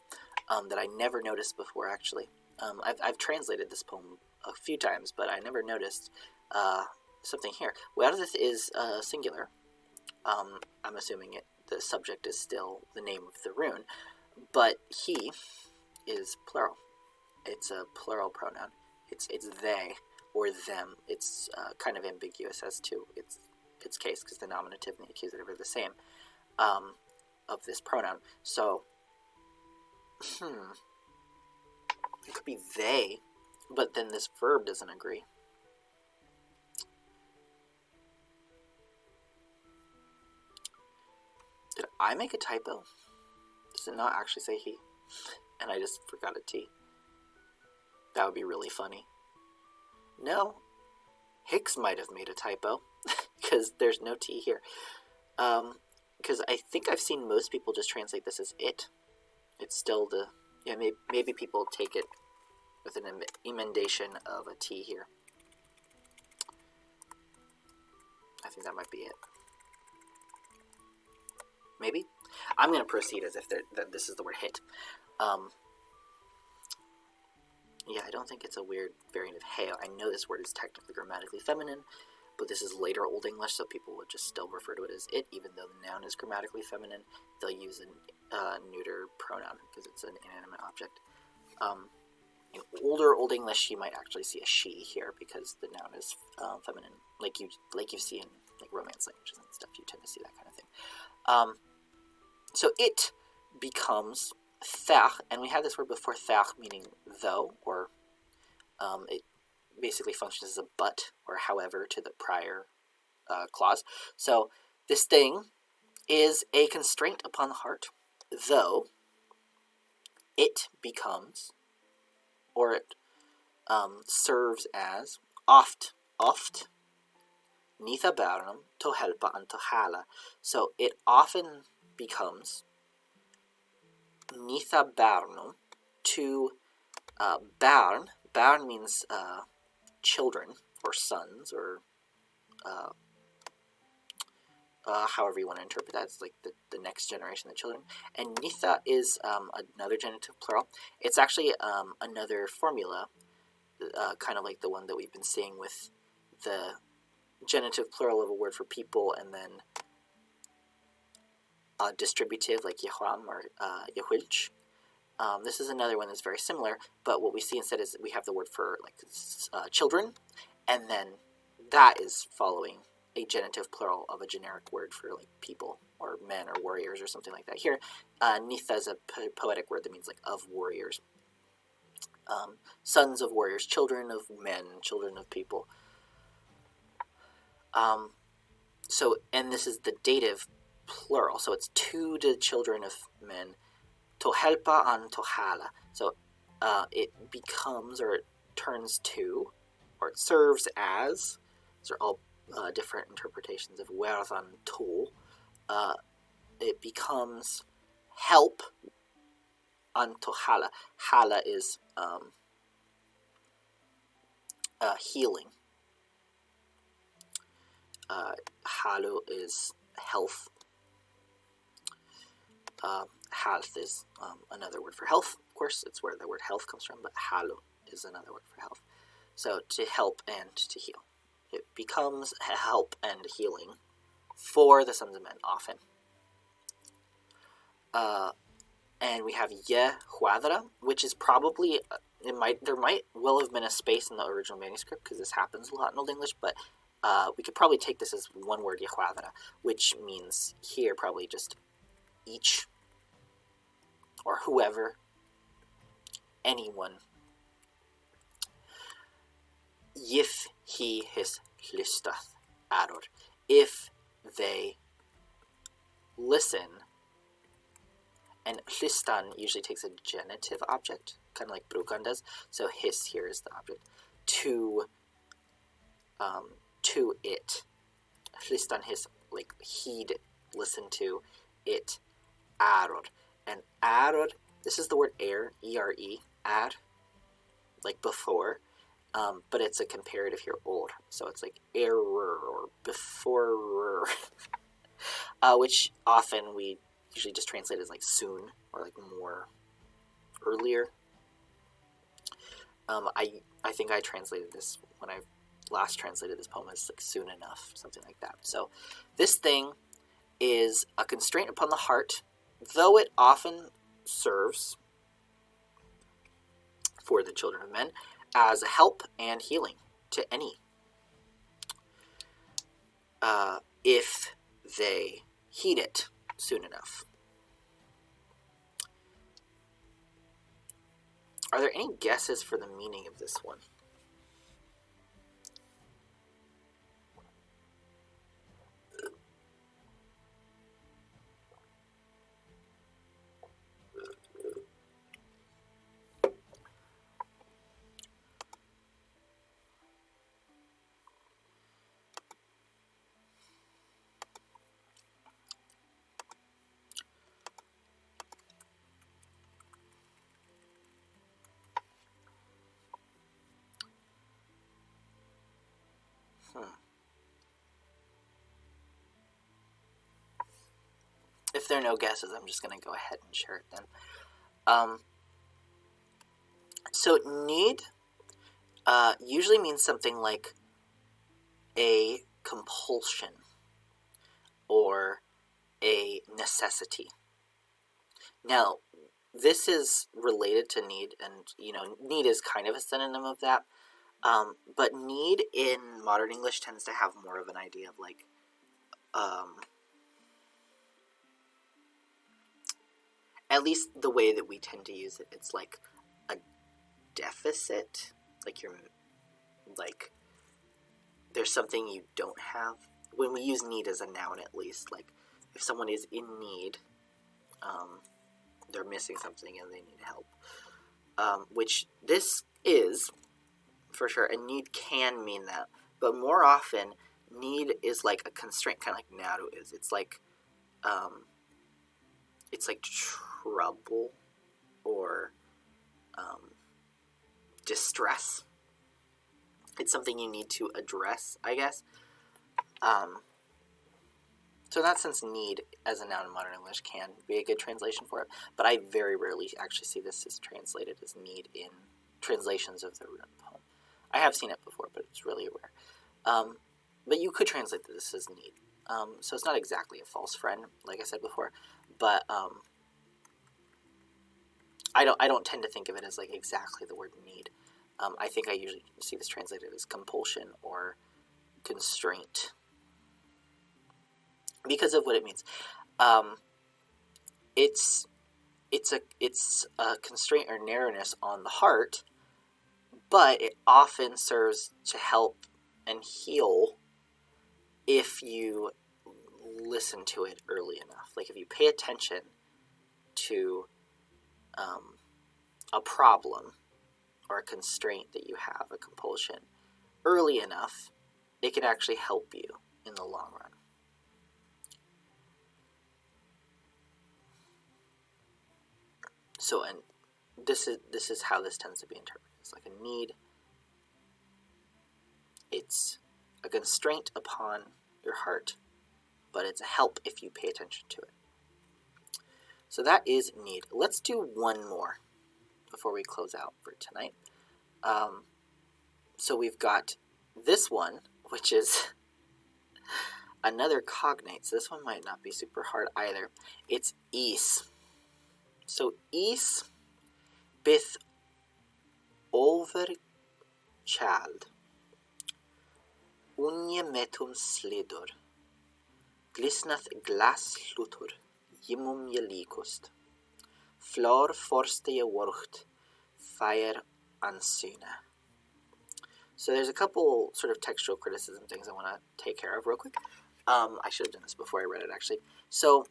that I never noticed before, actually. I've translated this poem a few times, but I never noticed something here. Werddith is singular. I'm assuming the subject is still the name of the rune, but he is plural. It's a plural pronoun. It's they or them. It's kind of ambiguous as to its case because the nominative and the accusative are the same. Of this pronoun. So, it could be they, but then this verb doesn't agree. Did I make a typo? Does it not actually say he? And I just forgot a T. That would be really funny. No. Hicks might have made a typo, because there's no T here. because I think I've seen most people just translate this as it. It's still the, yeah, maybe people take it with an emendation of a T here. I think that might be it. Maybe? I'm going to proceed as if that this is the word hit. Yeah, I don't think it's a weird variant of hey. I know this word is technically grammatically feminine, but this is later Old English, so people would just still refer to it as it, even though the noun is grammatically feminine. They'll use a neuter pronoun because it's an inanimate object. In older Old English, you might actually see a she here because the noun is feminine, like you see in like Romance languages and stuff. You tend to see that kind of thing. So it becomes thach, and we had this word before, thach, meaning though, or it basically functions as a but or however to the prior clause. So this thing is a constraint upon the heart, though it becomes, or it serves as, oft, nitha barnum to helpa and to hala. So it often becomes nitha barnum to barn. Barn means children or sons or however you want to interpret that. It's like the next generation of children. And nitha is another genitive plural. It's actually another formula, kind of like the one that we've been seeing with the genitive plural of a word for people and then distributive like yehram or yehulch. This is another one that's very similar, but what we see instead is we have the word for like children, and then that is following a genitive plural of a generic word for like people or men or warriors or something like that. Here, nitha is a poetic word that means like of warriors. Sons of warriors, children of men, children of people. So, and this is the dative plural, so it's to the children of men, tohelpa and tohala. So it becomes, or it turns to, or it serves as, these are all different interpretations of werthan to, it becomes help and tohala. Hala is healing. Halu is health. Health is another word for health. Of course, it's where the word health comes from, but halu is another word for health. So to help and to heal. It becomes help and healing for the sons of men often. And we have ye huadra, which is probably, there might well have been a space in the original manuscript because this happens a lot in Old English, but we could probably take this as one word, yehuadra, which means here probably just each or whoever, anyone. If he his hlisteth ador, if they listen, and hlistan usually takes a genitive object, kind of like brukan does, so his here is the object, to it. Hlistan his, like heed, listen to it, ador. And ador, this is the word er, E-R-E, ad, like before, but it's a comparative here, or, so it's like error or before, which often we usually just translate as like soon or like more earlier. I think I translated this when I last translated this poem as like soon enough, something like that. So this thing is a constraint upon the heart, though it often serves for the children of men as a help and healing to any. If they heed it soon enough. Are there any guesses for the meaning of this one? If there are no guesses, I'm just going to go ahead and share it then. So need usually means something like a compulsion or a necessity. Now, this is related to need, and need is kind of a synonym of that. But need in modern English tends to have more of an idea of like, at least the way that we tend to use it, it's like a deficit. Like there's something you don't have. When we use need as a noun, at least, like if someone is in need, they're missing something and they need help. Which this is, for sure, and need can mean that. But more often, need is like a constraint, kind of like naru is. It's like trouble or distress. It's something you need to address, I guess. So in that sense, need as a noun in modern English can be a good translation for it, but I very rarely actually see this as translated as need in translations of the rune poem. I have seen it before, but it's really rare. But you could translate this as need. So it's not exactly a false friend, like I said before, but I don't tend to think of it as like exactly the word need. I think I usually see this translated as compulsion or constraint because of what it means. It's a constraint or narrowness on the heart, but it often serves to help and heal if you listen to it early enough. Like if you pay attention to a problem or a constraint that you have, a compulsion, early enough, it can actually help you in the long run. So, and this is how this tends to be interpreted. It's like a need. It's a constraint upon your heart, but it's a help if you pay attention to it. So that is need. Let's do one more before we close out for tonight. So we've got this one, which is another cognate. So this one might not be super hard either. It's is. So is bith over child. Unje metum slidor. Glisnath glas slutur. Jimum je likust. Flor forste je worcht. Fire ansyne. So there's a couple sort of textual criticism things I want to take care of real quick. I should have done this before I read it, actually. So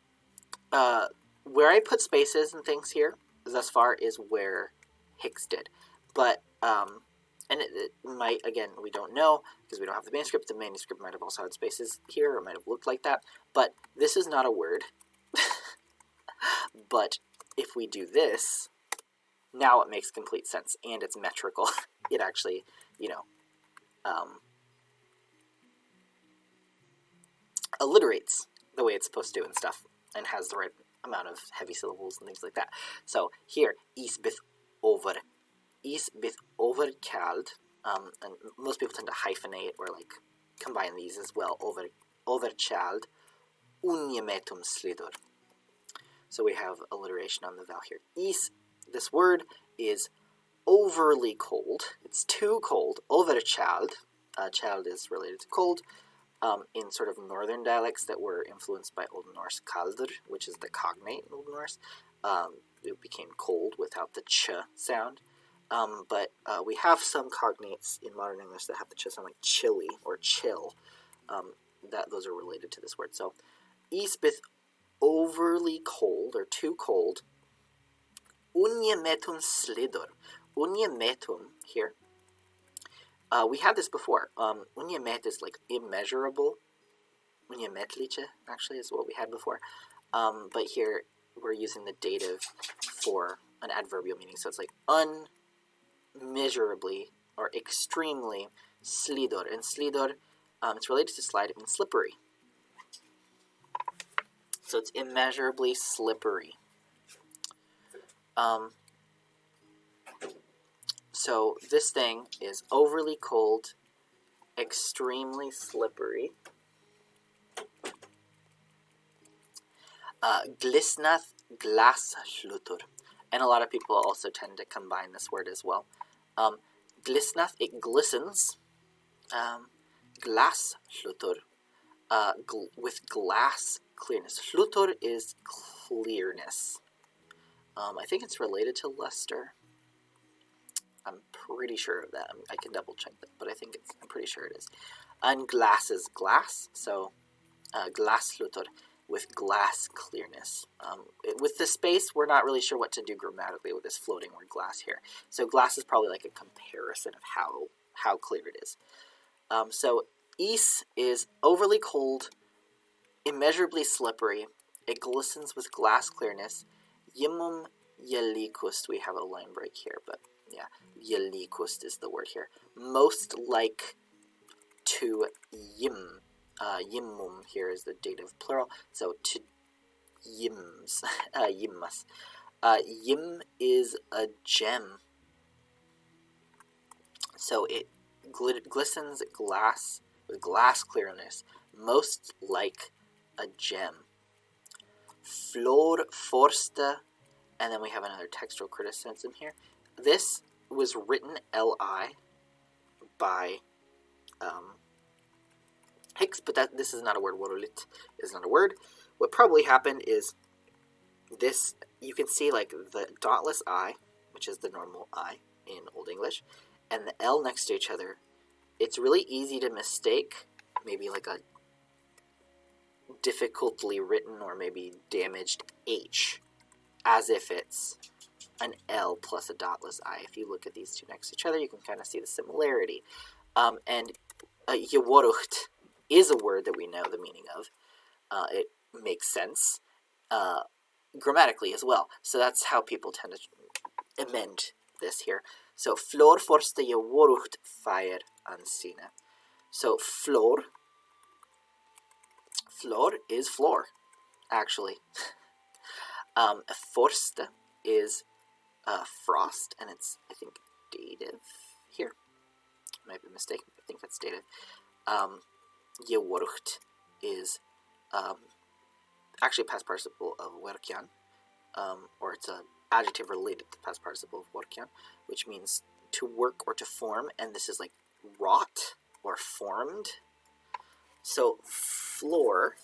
where I put spaces and things here thus far is where Hicks did. But, and it might, again, we don't know because we don't have the manuscript. The manuscript might have also had spaces here or it might have looked like that. But this is not a word. But if we do this, now it makes complete sense and it's metrical. It actually, alliterates the way it's supposed to and stuff, and has the right amount of heavy syllables and things like that. So here, is bith over kald, and most people tend to hyphenate or like combine these as well. Over child, unje metum slidor. So we have alliteration on the vowel here. Is, this word is overly cold. It's too cold. Over child. Child is related to cold. In sort of northern dialects that were influenced by Old Norse kaldur, which is the cognate in Old Norse. It became cold without the ch sound. But we have some cognates in modern English that have the ch sound, like chilly or chill. That those are related to this word. So, isbith, overly cold or too cold. Unje metum slidor. Unje metum here. We had this before. Unje met is like immeasurable. Unje metliche, actually, is what we had before. But here we're using the dative for an adverbial meaning. So it's like unmeasurably or extremely slidor. And slidor It's related to slide. It means slippery. So it's immeasurably slippery. So this thing is overly cold, extremely slippery. Glistnath glasshlutur. And a lot of people also tend to combine this word as well. Glistnath, it glistens. Glasshlutur, with glass clearness. Hlutur is clearness. I think it's related to luster. I'm pretty sure of that. I can double check that, but I'm pretty sure it is. And glass is glass, so glasshlutur, with glass clearness. With the space, we're not really sure what to do grammatically with this floating word glass here. So glass is probably like a comparison of how clear it is. So is overly cold, immeasurably slippery. It glistens with glass clearness. Yimum yelikust. We have a line break here, but yeah, yelikust is the word here. Most like to yim. Yimmum here is the dative plural, so to yims, yimmas. Yim is a gem, so it glistens glass with glass clearness, most like a gem. Flor forsta, and then we have another textual criticism here. This was written Li by Hicks, but this is not a word. Worolit is not a word. What probably happened is this, you can see like the dotless I, which is the normal I in Old English, and the L next to each other. It's really easy to mistake maybe like a difficultly written or maybe damaged H as if it's an L plus a dotless I. If you look at these two next to each other, you can kind of see the similarity. And Yeworucht is a word that we know the meaning of. It makes sense grammatically as well. So that's how people tend to amend this here. So flor forsta Yeworucht fire ansina. So flor is floor, actually. Forsta is frost, and it's, I think, dative here. Might be mistaken. I think that's dative. Yeworucht is actually a past participle of werkjan, or it's an adjective related to the past participle of werkjan, which means to work or to form, and this is like wrought or formed. So floor,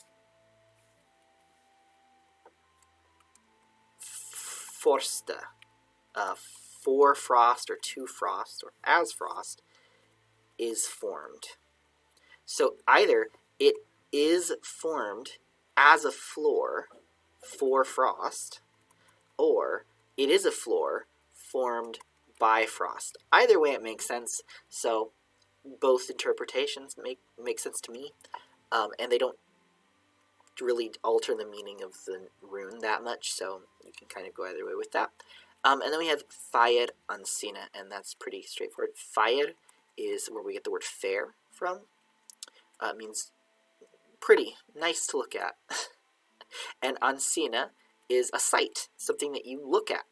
forsta, for frost or to frost or as frost, is formed. So either it is formed as a floor for frost, or it is a floor formed by frost. Either way it makes sense, so both interpretations make sense to me, and they don't really alter the meaning of the rune that much, so you can kind of go either way with that. And then we have fire ansina, and that's pretty straightforward. Fire is where we get the word fair from. It means pretty, nice to look at. And ansina is a sight, something that you look at.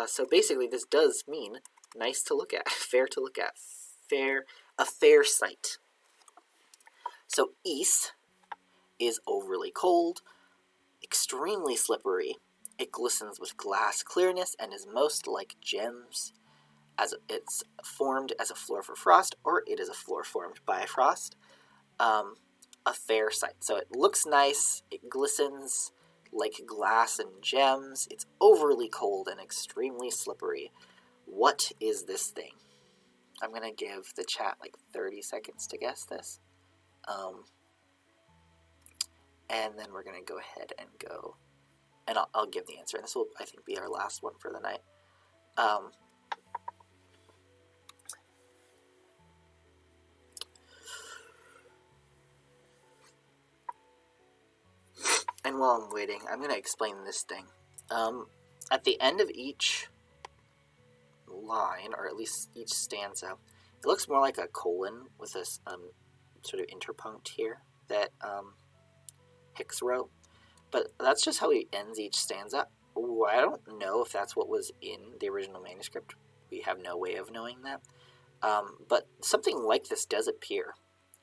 So basically this does mean nice to look at, fair to look at, a fair sight. So is overly cold, extremely slippery. It glistens with glass clearness and is most like gems, as it's formed as a floor for frost, or it is a floor formed by frost. A fair sight. So it looks nice, it glistens like glass and gems, it's overly cold and extremely slippery. What is this thing? I'm going to give the chat like 30 seconds to guess this. And then we're going to go ahead and go, and I'll give the answer. And this will, I think, be our last one for the night. And while I'm waiting, I'm going to explain this thing. At the end of each line, or at least each stanza, it looks more like a colon with a sort of interpunct here that Hicks wrote. But that's just how he ends each stanza. Ooh, I don't know if that's what was in the original manuscript. We have no way of knowing that. But something like this does appear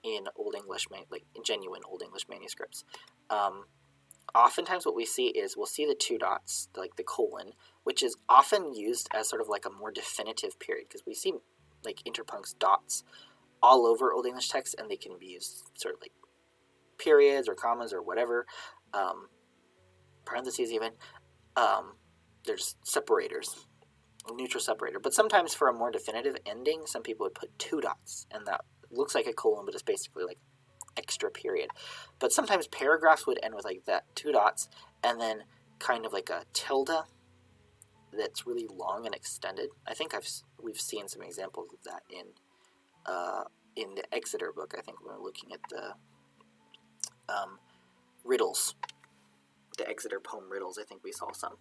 in Old English, like genuine Old English manuscripts. Oftentimes what we see is we'll see the two dots, like the colon, which is often used as sort of like a more definitive period, because we see like interpuncts, dots, all over Old English texts, and they can be used sort of like periods or commas or whatever, parentheses even. They're just separators, a neutral separator. But sometimes for a more definitive ending, some people would put two dots, and that looks like a colon, but it's basically like extra period. But sometimes paragraphs would end with like that, two dots, and then kind of like a tilde that's really long and extended. I think we've seen some examples of that in the Exeter book. I think when we're looking at the riddles, the Exeter poem riddles, I think we saw some.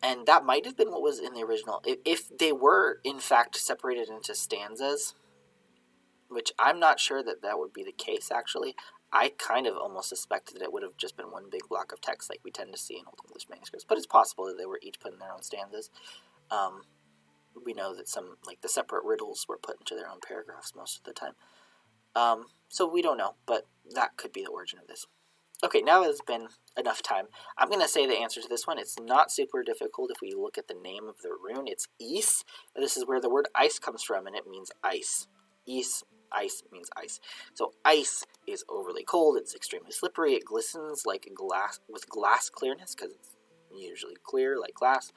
And that might have been what was in the original. If they were, in fact, separated into stanzas, which I'm not sure that would be the case, actually. I kind of almost suspected that it would have just been one big block of text like we tend to see in Old English manuscripts. But it's possible that they were each put in their own stanzas. We know that some, like the separate riddles were put into their own paragraphs most of the time. So we don't know, but that could be the origin of this. Okay, now it's been enough time. I'm going to say the answer to this one. It's not super difficult if we look at the name of the rune. It's Is. This is where the word ice comes from, and it means ice. Is, ice means ice. So ice is overly cold. It's extremely slippery. It glistens like glass with glass clearness because it's usually clear like glass.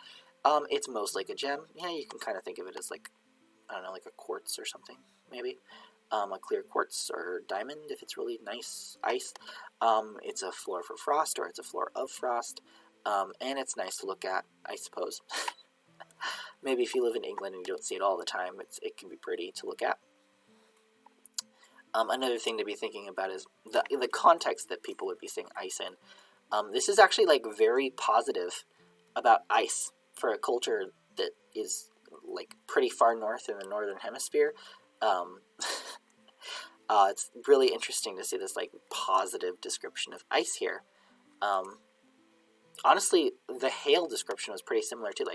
It's most like a gem. Yeah, you can kind of think of it as like, I don't know, like a quartz or something, maybe. A clear quartz or diamond if it's really nice ice. It's a floor for frost, or it's a floor of frost, and it's nice to look at, I suppose. Maybe if you live in England and you don't see it all the time, it can be pretty to look at. Another thing to be thinking about is the context that people would be saying ice in. This is actually like very positive about ice for a culture that is like pretty far north in the northern hemisphere. It's really interesting to see this like positive description of ice here. Honestly, the hail description was pretty similar to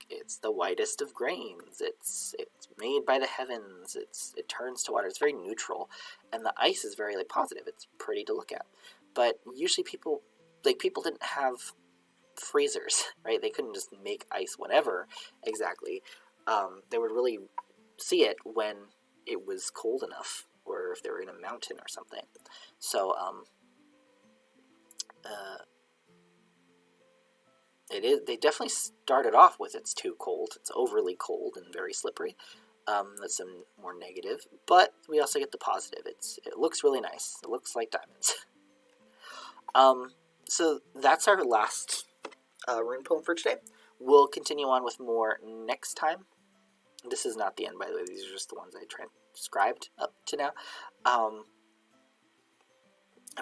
it's the whitest of grains. It's made by the heavens. It turns to water. It's very neutral, and the ice is very like positive. It's pretty to look at. But usually people didn't have freezers, right? They couldn't just make ice whenever exactly. They would really see it when it was cold enough, or if they were in a mountain or something. So they definitely started off with it's too cold. It's overly cold and very slippery. That's some more negative, but we also get the positive. It looks really nice. It looks like diamonds. So that's our last rune poem for today. We'll continue on with more next time. This is not the end, by the way. These are just the ones I transcribed up to now. I'm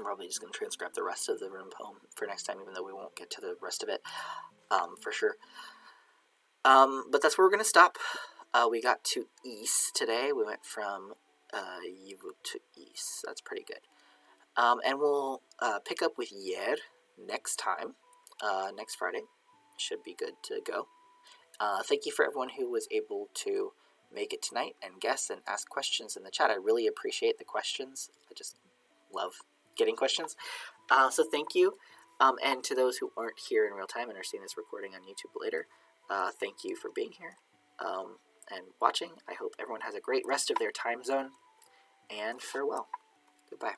probably just going to transcribe the rest of the rune poem for next time, even though we won't get to the rest of it for sure. But that's where we're going to stop. We got to Is today. We went from Yivu to Is. That's pretty good. And we'll pick up with Yer next time, next Friday. Should be good to go. Thank you for everyone who was able to make it tonight and guess and ask questions in the chat. I really appreciate the questions. I just love getting questions. So thank you. And to those who aren't here in real time and are seeing this recording on YouTube later, thank you for being here and watching. I hope everyone has a great rest of their time zone. And farewell. Goodbye.